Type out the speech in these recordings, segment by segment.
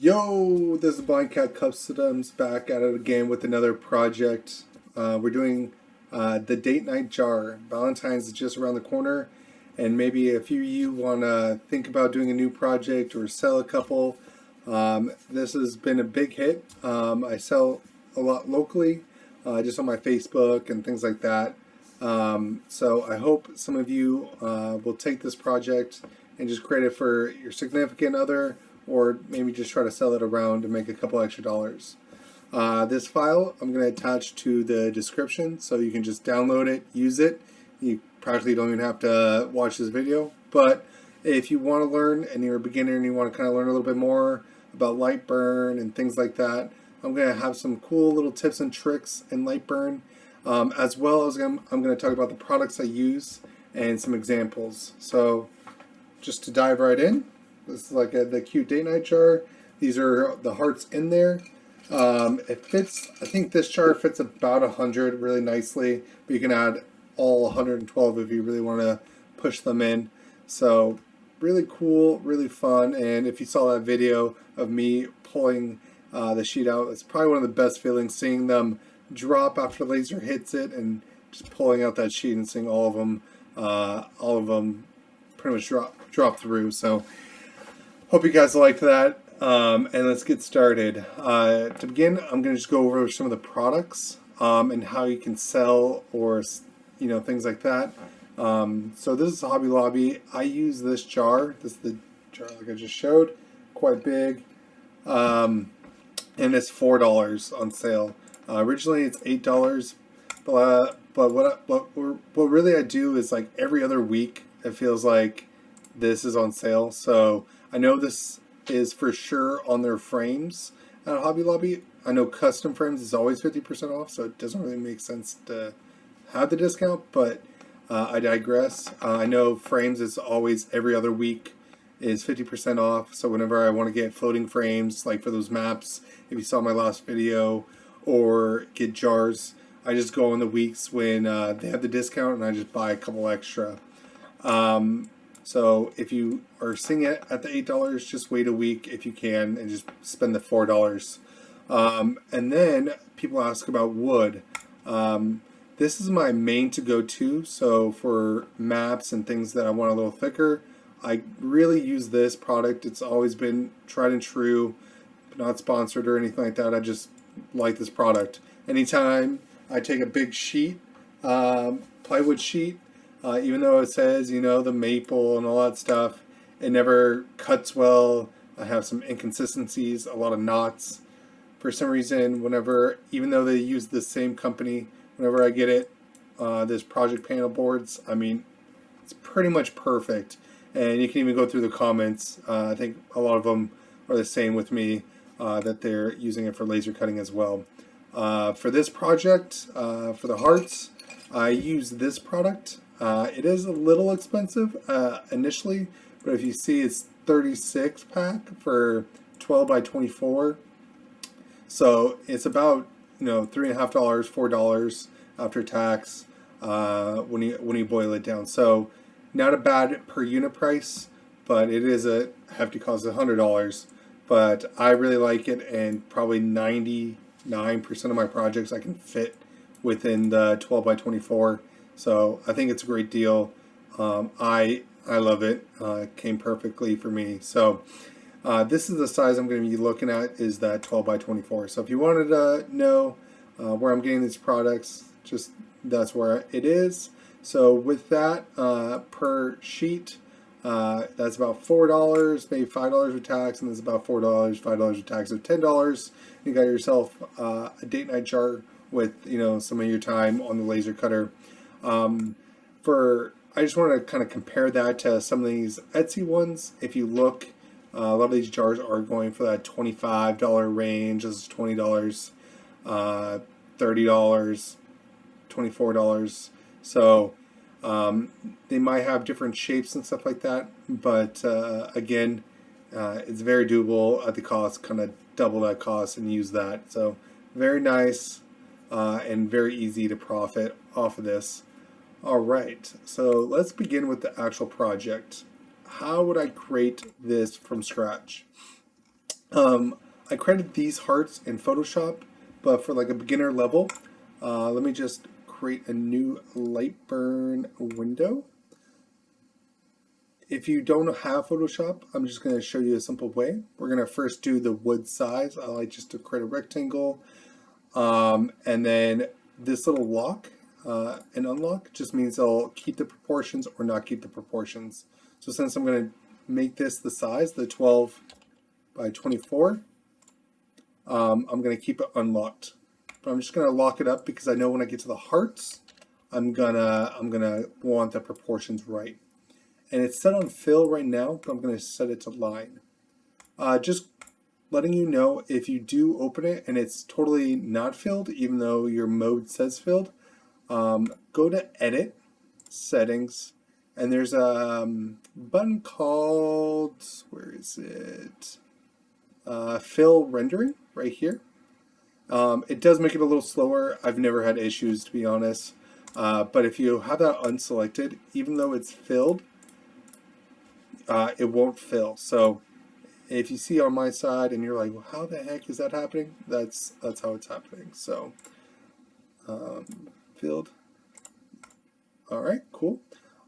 Yo, this is Blind Cat Customs back at it again with another project. We're doing the date night jar. Valentine's is just around the corner, and maybe if you want to think about doing a new project or sell a couple, this has been a big hit. I sell a lot locally, just on my Facebook and things like that. So I hope some of you will take this project and just create it for your significant other, or maybe just try to sell it around and make a couple extra dollars. This file I'm going to attach to the description so you can just download it, use it. You practically don't even have to watch this video, but if you want to learn and you're a beginner and you want to kind of learn a little bit more about Lightburn and things like that, I'm going to have some cool little tips and tricks in Lightburn, as well as I'm going to talk about the products I use and some examples. So just to dive right in, this is like the cute date night jar. These are the hearts in there. It fits, I think this jar fits about 100 really nicely, but you can add all 112 if you really want to push them in. So really cool, really fun, and if you saw that video of me pulling the sheet out, it's probably one of the best feelings, seeing them drop after the laser hits it and just pulling out that sheet and seeing all of them pretty much drop through. So hope you guys liked that, and let's get started. To begin, I'm going to just go over some of the products and how you can sell, or things like that. So this is Hobby Lobby. I use this jar. This is the jar like I just showed, quite big, and it's $4 on sale. Originally it's $8, but what really I do is, like, every other week it feels like this is on sale. So I know this is for sure on their frames at Hobby Lobby. I know custom frames is always 50% off, so it doesn't really make sense to have the discount, but I digress. I know frames is always every other week is 50% off, so whenever I want to get floating frames, like for those maps, if you saw my last video, or get jars, I just go in the weeks when they have the discount and I just buy a couple extra. So if you are seeing it at the $8, just wait a week if you can and just spend the $4. And then people ask about wood. This is my main to go to. So for maps and things that I want a little thicker, I really use this product. It's always been tried and true, not sponsored or anything like that. I just like this product. Anytime I take a big sheet, plywood sheet, even though it says, the maple and all that stuff, it never cuts well. I have some inconsistencies, a lot of knots. For some reason, even though they use the same company, whenever I get it, this Project Panel boards, I mean, it's pretty much perfect. And you can even go through the comments. I think a lot of them are the same with me, that they're using it for laser cutting as well. For this project, for the hearts, I use this product. It is a little expensive initially, but if you see, it's 36 pack for 12 by 24. So it's about $3.50, $4 after tax when you boil it down. So not a bad per unit price, but it is a hefty cost of $100. But I really like it, and probably 99% of my projects I can fit within the 12 by 24. So I think it's a great deal. I love it. It came perfectly for me. So this is the size I'm going to be looking at, is that 12 by 24. So if you wanted to know where I'm getting these products, just that's where it is. So with that, per sheet, that's about $4, maybe $5 with tax, and that's about $4, $5 with tax, so $10. You got yourself a date night jar with some of your time on the laser cutter. I just want to kind of compare that to some of these Etsy ones. If you look, a lot of these jars are going for that $25 range. This is $20, $30, $24. So they might have different shapes and stuff like that, but again, it's very doable at the cost, kind of double that cost and use that. So very nice, and very easy to profit off of this. All right, so let's begin with the actual project. How would I create this from scratch? I created these hearts in Photoshop, but for like a beginner level, let me just create a new Lightburn window. If you don't have Photoshop, I'm just going to show you a simple way. We're going to first do the wood size. I like just to create a rectangle. And then this little lock and unlock just means I'll keep the proportions or not keep the proportions. So since I'm going to make this the size, the 12 by 24, I'm going to keep it unlocked. But I'm just going to lock it up because I know when I get to the hearts, I'm gonna want the proportions right. And it's set on fill right now, but I'm going to set it to line. Just letting you know, if you do open it and it's totally not filled, even though your mode says filled, go to Edit, Settings, and there's a button called, where is it? Fill Rendering, right here. It does make it a little slower. I've never had issues, to be honest. But if you have that unselected, even though it's filled, it won't fill. So if you see on my side and you're like, well, how the heck is that happening? That's how it's happening. So filled. All right, cool.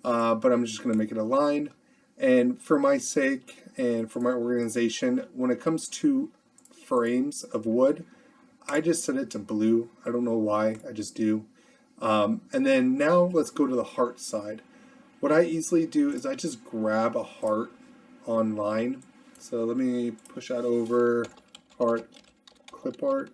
But I'm just going to make it a line. And for my sake and for my organization, when it comes to frames of wood, I just set it to blue. I don't know why, I just do. And then now let's go to the heart side. What I easily do is I just grab a heart online. So let me push that over, heart, clip art.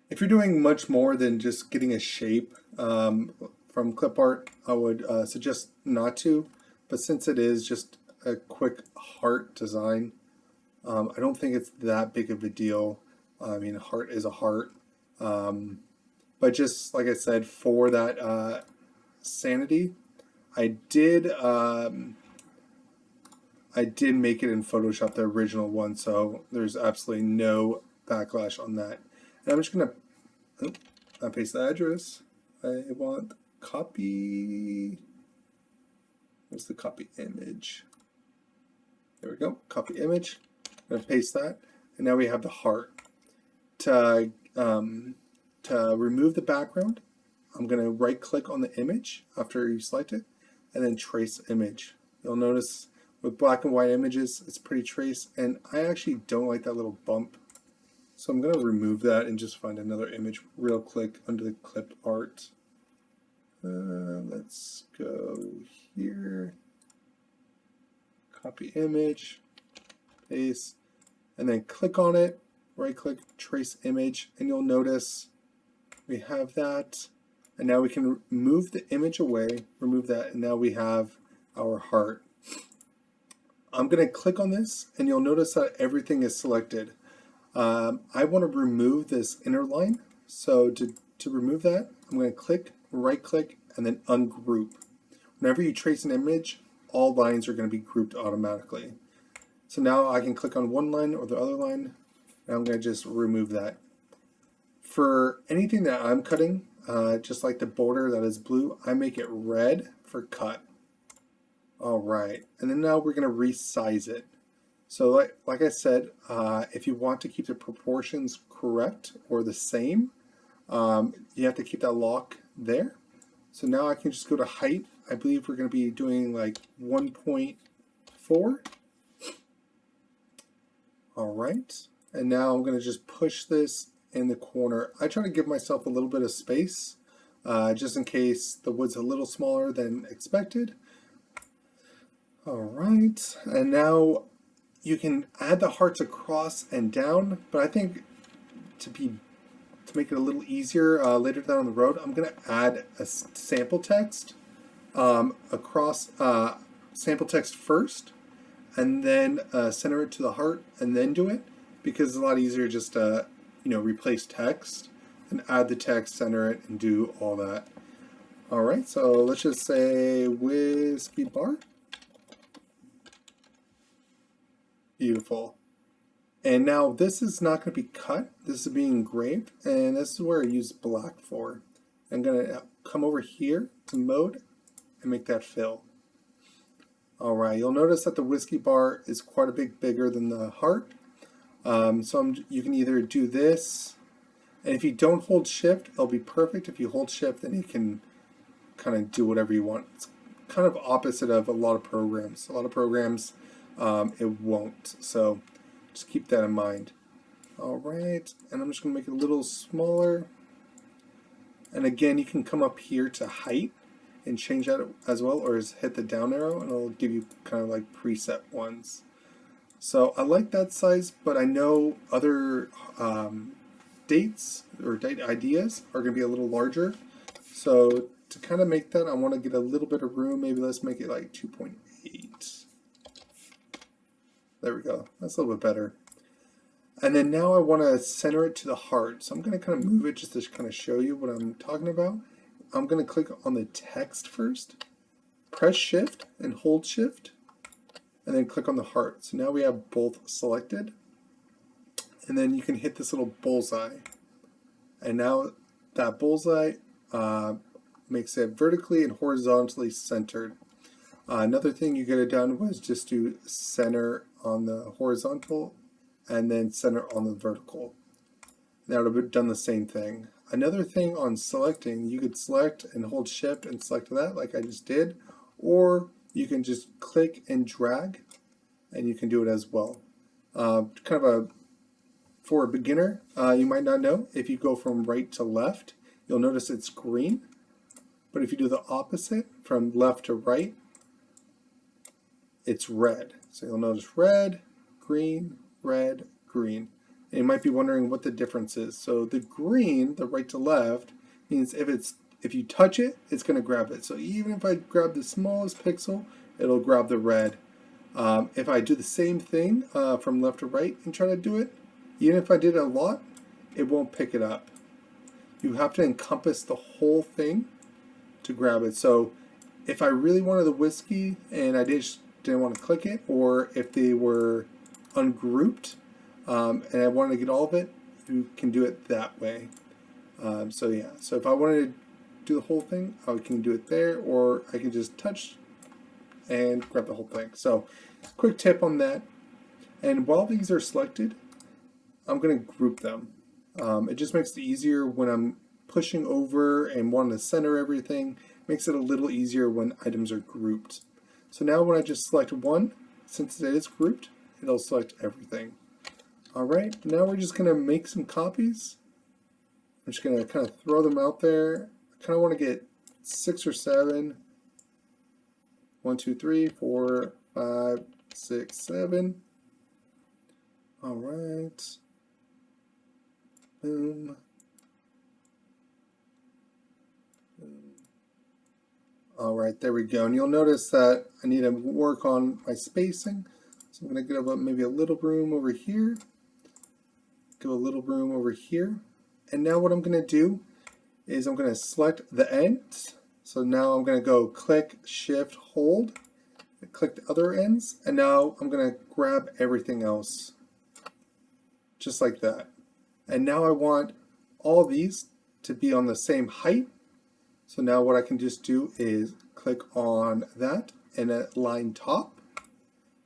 If you're doing much more than just getting a shape from clip art, I would suggest not to. But since it is just a quick heart design, I don't think it's that big of a deal. I mean, a heart is a heart. But just like I said, for that sanity, I did make it in Photoshop, the original one, so there's absolutely no backlash on that. And I'm just gonna paste the address. I want copy. Where's the copy image? There we go. Copy image. I'm gonna paste that, and now we have the heart. To remove the background, I'm going to right click on the image after you select it and then trace image. You'll notice with black and white images it's pretty trace, and I actually don't like that little bump, so I'm going to remove that and just find another image real quick under the clip art. Let's go here, copy image, paste, and then click on it, right click, trace image, and you'll notice we have that. And now we can move the image away, remove that, and now we have our heart. I'm going to click on this, and you'll notice that everything is selected. I want to remove this inner line, so to remove that, I'm going to click, right click, and then ungroup. Whenever you trace an image, all lines are going to be grouped automatically. So now I can click on one line or the other line, and I'm going to just remove that. For anything that I'm cutting, just like the border that is blue, I make it red for cut. All right, and then now we're going to resize it. So like I said, if you want to keep the proportions correct or the same, you have to keep that lock there. So now I can just go to height. I believe we're going to be doing like 1.4. All right, and now I'm going to just push this in the corner. I try to give myself a little bit of space just in case the wood's a little smaller than expected. All right, and now you can add the hearts across and down, but I think to make it a little easier later down the road, I'm going to add a sample text across sample text first, and then center it to the heart, and then do it, because it's a lot easier just to replace text and add the text, center it, and do all that. All right, so let's just say whiskey bar. Beautiful. And now this is not going to be cut. This is being engraved, and this is where I use black for. I'm going to come over here to mode and make that fill. All right, you'll notice that the whiskey bar is quite a bit bigger than the heart. You can either do this, and if you don't hold shift, it'll be perfect. If you hold shift, then you can kind of do whatever you want. It's kind of opposite of a lot of programs. A lot of programs, it won't. So just keep that in mind. All right, and I'm just going to make it a little smaller. And again, you can come up here to height and change that as well, or just hit the down arrow and it'll give you kind of like preset ones. So I like that size, but I know other dates or date ideas are going to be a little larger. So to kind of make that, I want to get a little bit of room. Maybe let's make it like 2.8. There we go. That's a little bit better. And then now I want to center it to the heart. So I'm going to kind of move it just to kind of show you what I'm talking about. I'm going to click on the text first, press shift and hold shift, and then click on the heart. So now we have both selected. And then you can hit this little bullseye. And now that bullseye makes it vertically and horizontally centered. Another thing you could have done was just do center on the horizontal and then center on the vertical. That would have done the same thing. Another thing on selecting, you could select and hold shift and select that like I just did, or you can just click and drag and you can do it as well. For a beginner, you might not know, if you go from right to left, you'll notice it's green. But if you do the opposite, from left to right, it's red. So you'll notice red, green, red, green. And you might be wondering what the difference is. So the green, the right to left, means if you touch it, it's going to grab it. So even if I grab the smallest pixel, it'll grab the red. If I do the same thing from left to right and try to do it, even if I did it a lot, it won't pick it up. You have to encompass the whole thing to grab it. So if I really wanted the whiskey and I just didn't want to click it, or if they were ungrouped and I wanted to get all of it, you can do it that way. So if I wanted to do the whole thing, I can do it there, or I can just touch and grab the whole thing. So quick tip on that. And while these are selected, I'm going to group them. It just makes it easier when I'm pushing over and wanting to center everything. Makes it a little easier when items are grouped. So now when I just select one, since it is grouped, it'll select everything. Alright, now we're just going to make some copies. I'm just going to kind of throw them out there. I kind of want to get 6 or 7. 1, 2, 3, 4, 5, 6, 7. Alright. Boom. Alright, there we go. And you'll notice that I need to work on my spacing. So I'm going to give up maybe a little room over here. Give a little room over here. And now what I'm going to do is I'm going to select the ends. So now I'm going to go click, shift, hold. Click the other ends. And now I'm going to grab everything else. Just like that. And now I want all these to be on the same height. So now what I can just do is click on that and align top.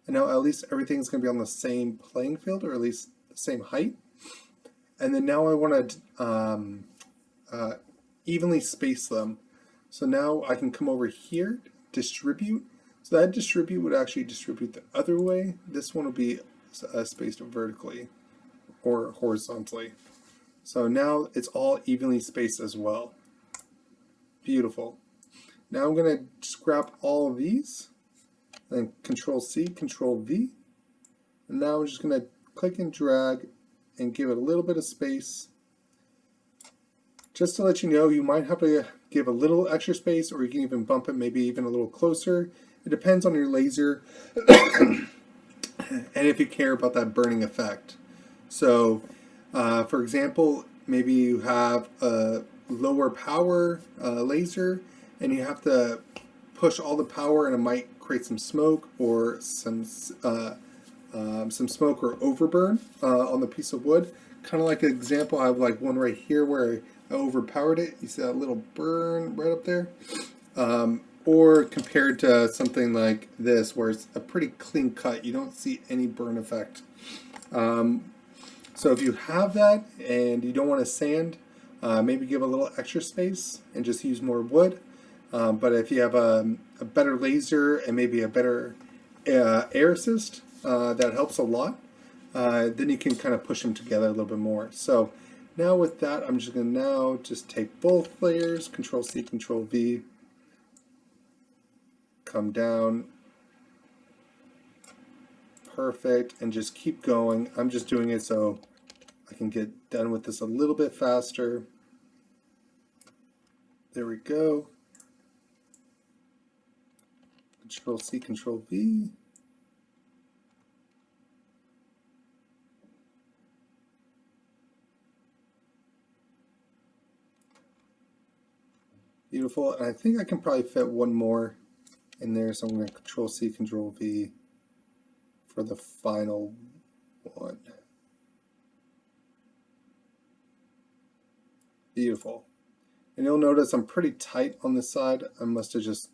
And now at least everything's going to be on the same playing field, or at least the same height. And then now I want to evenly space them. So now I can come over here, distribute. So that distribute would actually distribute the other way. This one will be spaced vertically or horizontally. So now it's all evenly spaced as well. Beautiful. Now I'm going to just grab all of these, then Control C, Control V. And now I'm just going to click and drag and give it a little bit of space. Just to let you know, you might have to give a little extra space, or you can even bump it maybe even a little closer. It depends on your laser and if you care about that burning effect. So, for example, maybe you have a lower power laser and you have to push all the power, and it might create some smoke or some smoke or overburn on the piece of wood. Kind of like an example, I have like one right here where I overpowered it. You see that little burn right up there? Or compared to something like this where it's a pretty clean cut. You don't see any burn effect. So if you have that and you don't want to sand, maybe give a little extra space and just use more wood. But if you have a better laser and maybe a better air assist, that helps a lot. Then you can kind of push them together a little bit more. So now with that, I'm just going to now just take both layers, Control C, Control V, come down, perfect, and just keep going. I'm just doing it so I can get done with this a little bit faster. There we go. Control C, Control V. Beautiful. And I think I can probably fit one more in there, so I'm going to Control C, Control V for the final one. Beautiful. And you'll notice I'm pretty tight on this side. I must have just,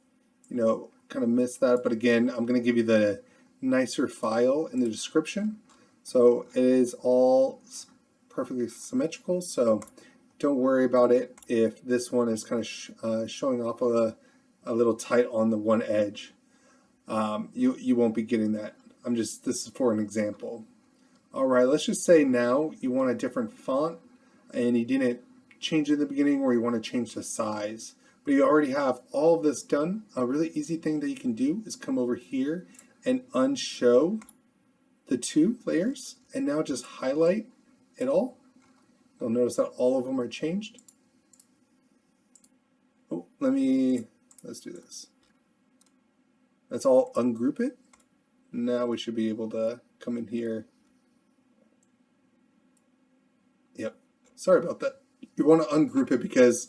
kind of missed that. But again, I'm going to give you the nicer file in the description. So it is all perfectly symmetrical. So don't worry about it if this one is kind of showing off a little tight on the one edge. You won't be getting that. This is for an example. All right, let's just say now you want a different font and you didn't change it in the beginning, or you want to change the size, but you already have all of this done. A really easy thing that you can do is come over here and unshow the two layers and now just highlight it all. You'll notice that all of them are changed. Oh, let's do this. Let's all ungroup it. Now we should be able to come in here. Yep, sorry about that. You want to ungroup it because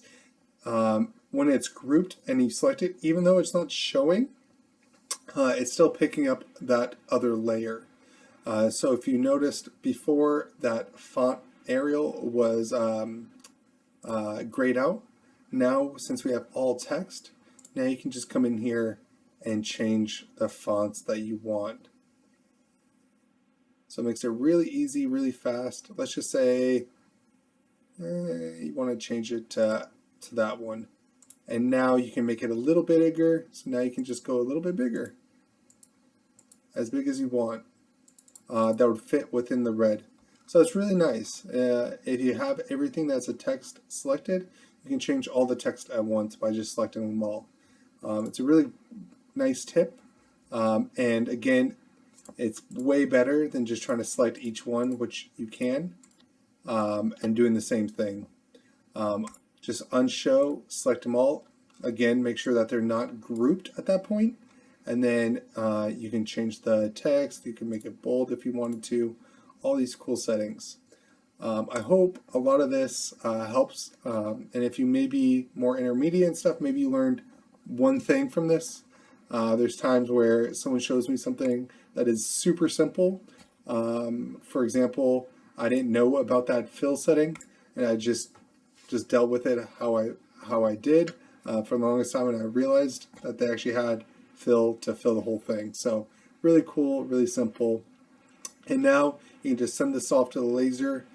when it's grouped and you select it, even though it's not showing, it's still picking up that other layer. So if you noticed before, that font Arial was grayed out. Now, since we have all text, now you can just come in here and change the fonts that you want. So it makes it really easy, really fast. Let's just say you want to change it to that one. And now you can make it a little bit bigger. So now you can just go a little bit bigger. As big as you want. That would fit within the red. So it's really nice. If you have everything that's a text selected, you can change all the text at once by just selecting them all. It's a really nice tip. And again, it's way better than just trying to select each one, which you can, and doing the same thing. Just unshow, select them all. Again, make sure that they're not grouped at that point. And then you can change the text. You can make it bold if you wanted to. All these cool settings. I hope a lot of this helps. And if you may be more intermediate and stuff, maybe you learned one thing from this. There's times where someone shows me something that is super simple. For example, I didn't know about that fill setting, and I just dealt with it how I did for the longest time, and I realized that they actually had fill to fill the whole thing. So really cool, really simple. And now you can just send this off to the laser.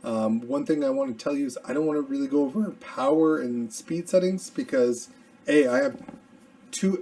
One thing I want to tell you is I don't want to really go over power and speed settings because I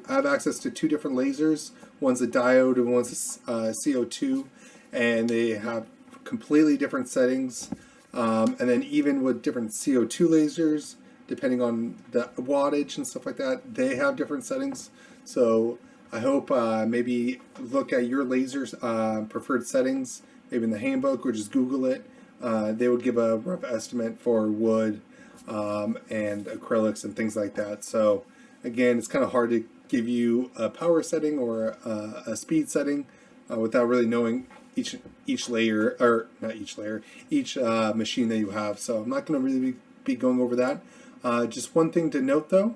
have access to two different lasers. One's a diode and one's a CO2, and they have completely different settings. And then even with different CO2 lasers, depending on the wattage and stuff like that, they have different settings. So I hope maybe look at your laser's preferred settings, maybe in the handbook, or just Google it. They would give a rough estimate for wood and acrylics and things like that. So again, it's kind of hard to give you a power setting or a speed setting without really knowing each layer, or not each layer, each machine that you have. So I'm not going to really be going over that. Just one thing to note though,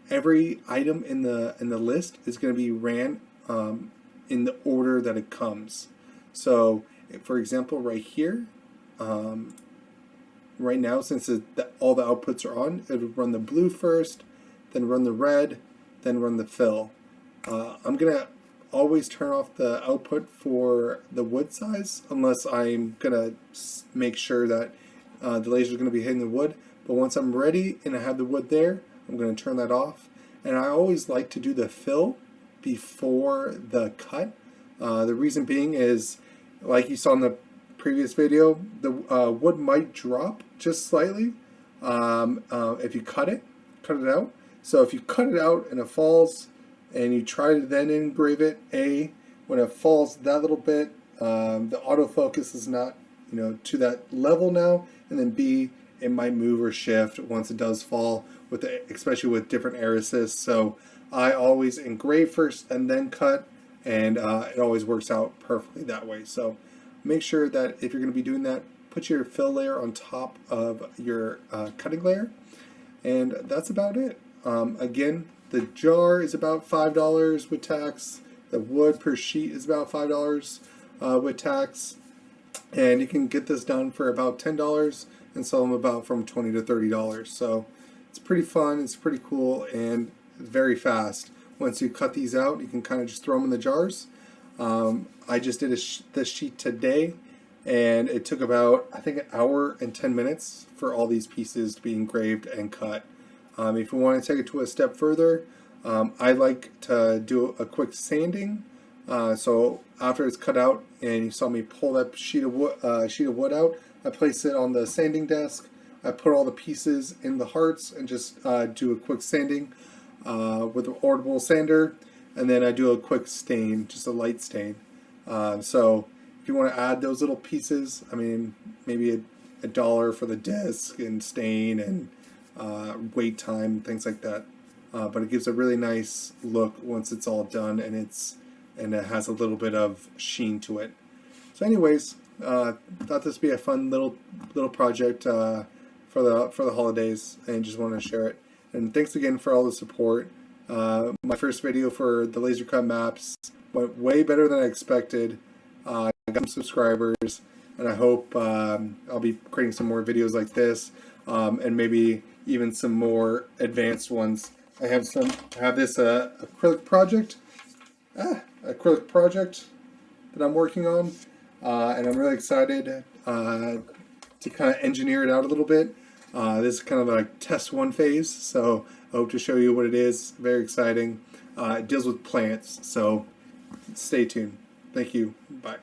every item in the list is going to be ran in the order that it comes. So for example, right here, right now, since all the outputs are on, it would run the blue first, then run the red, then run the fill. I'm gonna always turn off the output for the wood size unless I'm gonna make sure that the laser is going to be hitting the wood. But once I'm ready and I have the wood there, I'm going to turn that off. And I always like to do the fill before the cut. The reason being is, like you saw in the previous video, the wood might drop just slightly if you cut it out. So if you cut it out and it falls and you try to then engrave it, when it falls that little bit, the autofocus is not to that level now, and then B, it might move or shift once it does fall, especially with different air assists. So I always engrave first and then cut, and it always works out perfectly that way. So make sure that if you're going to be doing that, put your fill layer on top of your cutting layer, and that's about it. Again, the jar is about $5 with tax. The wood per sheet is about $5 with tax. And you can get this done for about $10 and sell them about from $20 to $30. So it's pretty fun, it's pretty cool, and it's very fast. Once you cut these out, you can kind of just throw them in the jars. I just did this sheet today, and it took about, I think, an hour and 10 minutes for all these pieces to be engraved and cut. If you want to take it to a step further, I like to do a quick sanding. So after it's cut out and you saw me pull that sheet of wood out, I place it on the sanding desk. I put all the pieces in the hearts and just do a quick sanding with an audible sander, and then I do a quick stain, just a light stain. So if you want to add those little pieces, I mean, maybe a dollar for the disc and stain and wait time, things like that. But it gives a really nice look once it's all done, and it has a little bit of sheen to it. So anyways, thought this would be a fun little project for the holidays, and just wanted to share it. And thanks again for all the support. My first video for the laser cut maps went way better than I expected. I got some subscribers, and I hope I'll be creating some more videos like this, and maybe even some more advanced ones. I have this acrylic project that I'm working on, and I'm really excited to kind of engineer it out a little bit. This is kind of a test one phase, so I hope to show you what it is. Very exciting. It deals with plants, so stay tuned. Thank you. Bye.